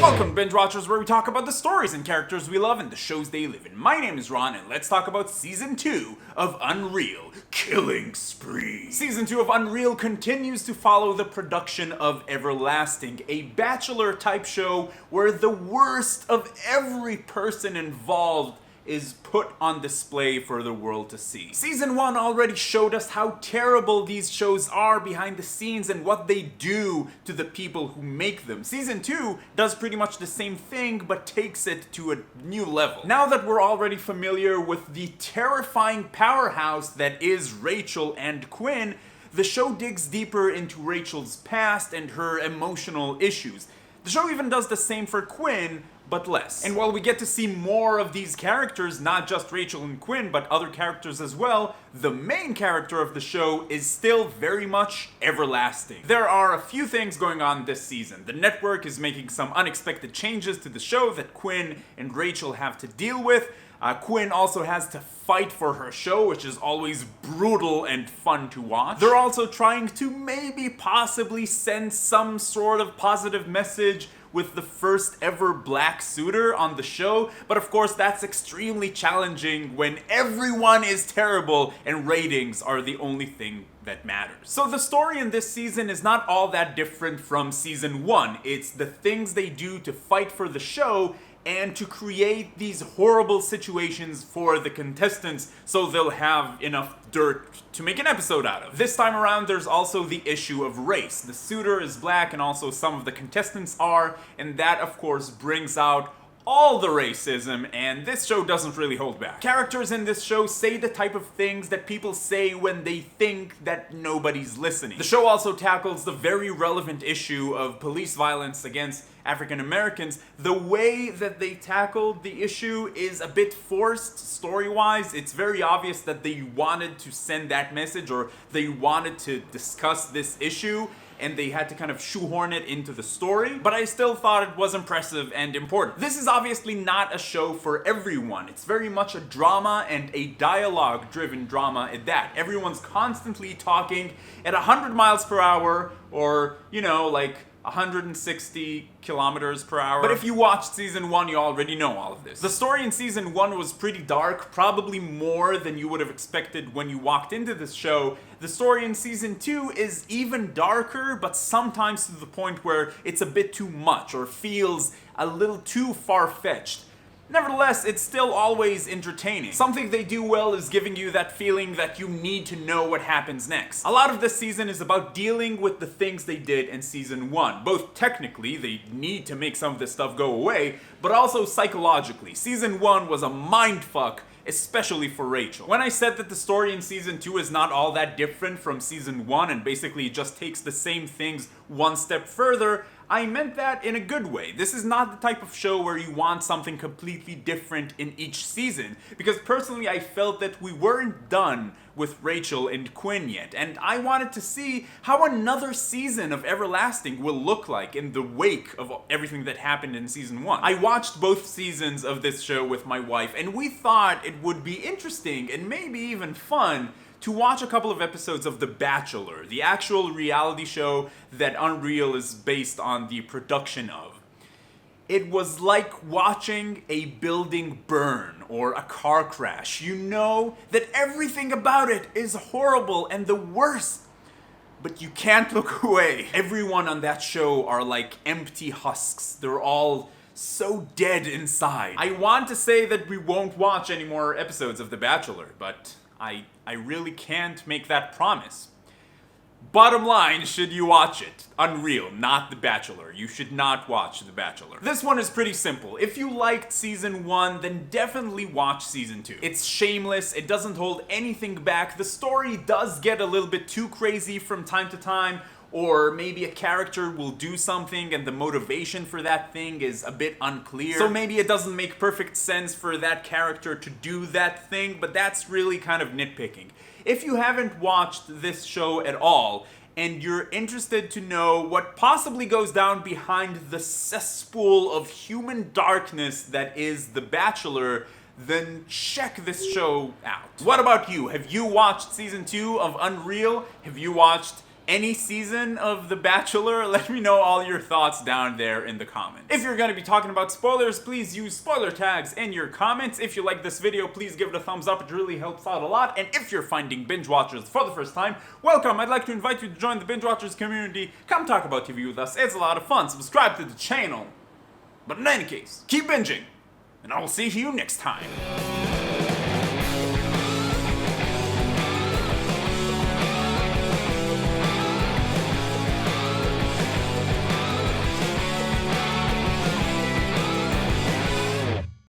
Welcome, Binge Watchers, where we talk about the stories and characters we love and the shows they live in. My name is Ron, and let's talk about Season 2 of UnReal, Killing Spree. Season 2 of UnReal continues to follow the production of Everlasting, a Bachelor-type show where the worst of every person involved is put on display for the world to see. Season 1 already showed us how terrible these shows are behind the scenes and what they do to the people who make them. Season 2 does pretty much the same thing, but takes it to a new level. Now that we're already familiar with the terrifying powerhouse that is Rachel and Quinn, the show digs deeper into Rachel's past and her emotional issues. The show even does the same for Quinn, but less. And while we get to see more of these characters, not just Rachel and Quinn, but other characters as well, the main character of the show is still very much Everlasting. There are a few things going on this season. The network is making some unexpected changes to the show that Quinn and Rachel have to deal with. Quinn also has to fight for her show, which is always brutal and fun to watch. They're also trying to maybe possibly send some sort of positive message with the first ever black suitor on the show, but of course that's extremely challenging when everyone is terrible and ratings are the only thing that matters. So the story in this season is not all that different from season 1. It's the things they do to fight for the show and to create these horrible situations for the contestants so they'll have enough dirt to make an episode out of. This time around, there's also the issue of race. The suitor is black and also some of the contestants are, and that of course brings out all the racism, and this show doesn't really hold back. Characters in this show say the type of things that people say when they think that nobody's listening. The show also tackles the very relevant issue of police violence against African Americans. The way that they tackled the issue is a bit forced story-wise. It's very obvious that they wanted to send that message, or they wanted to discuss this issue, and they had to kind of shoehorn it into the story, but I still thought it was impressive and important. This is obviously not a show for everyone. It's very much a drama, and a dialogue-driven drama at that. Everyone's constantly talking at 100 miles per hour, or, you know, like 160 kilometers per hour. But if you watched season 1, you already know all of this. The story in season 1 was pretty dark, probably more than you would have expected when you walked into this show. The story in season 2 is even darker, but sometimes to the point where it's a bit too much or feels a little too far-fetched. Nevertheless, it's still always entertaining. Something they do well is giving you that feeling that you need to know what happens next. A lot of this season is about dealing with the things they did in season 1. Both technically, they need to make some of this stuff go away, but also psychologically. Season 1 was a mindfuck, especially for Rachel. When I said that the story in season 2 is not all that different from season 1 and basically just takes the same things one step further, I meant that in a good way. This is not the type of show where you want something completely different in each season, because personally I felt that we weren't done with Rachel and Quinn yet, and I wanted to see how another season of Everlasting will look like in the wake of everything that happened in season 1. I watched both seasons of this show with my wife, and we thought it would be interesting and maybe even fun to watch a couple of episodes of The Bachelor, the actual reality show that UnReal is based on the production of. It was like watching a building burn or a car crash. You know that everything about it is horrible and the worst, but you can't look away. Everyone on that show are like empty husks. They're all so dead inside. I want to say that we won't watch any more episodes of The Bachelor, but I really can't make that promise. Bottom line, should you watch it? UnReal, not The Bachelor. You should not watch The Bachelor. This one is pretty simple. If you liked season 1, then definitely watch season 2. It's shameless, it doesn't hold anything back. The story does get a little bit too crazy from time to time, or maybe a character will do something and the motivation for that thing is a bit unclear. So maybe it doesn't make perfect sense for that character to do that thing, but that's really kind of nitpicking. If you haven't watched this show at all, and you're interested to know what possibly goes down behind the cesspool of human darkness that is The Bachelor, then check this show out. What about you? Have you watched season 2 of UnReal? Have you watched any season of The Bachelor? Let me know all your thoughts down there in the comments. If you're gonna be talking about spoilers, please use spoiler tags in your comments. If you like this video, please give it a thumbs up, it really helps out a lot. And if you're finding binge watchers for the first time, welcome! I'd like to invite you to join the binge watchers community. Come talk about TV with us, it's a lot of fun. Subscribe to the channel. But in any case, keep binging, and I will see you next time.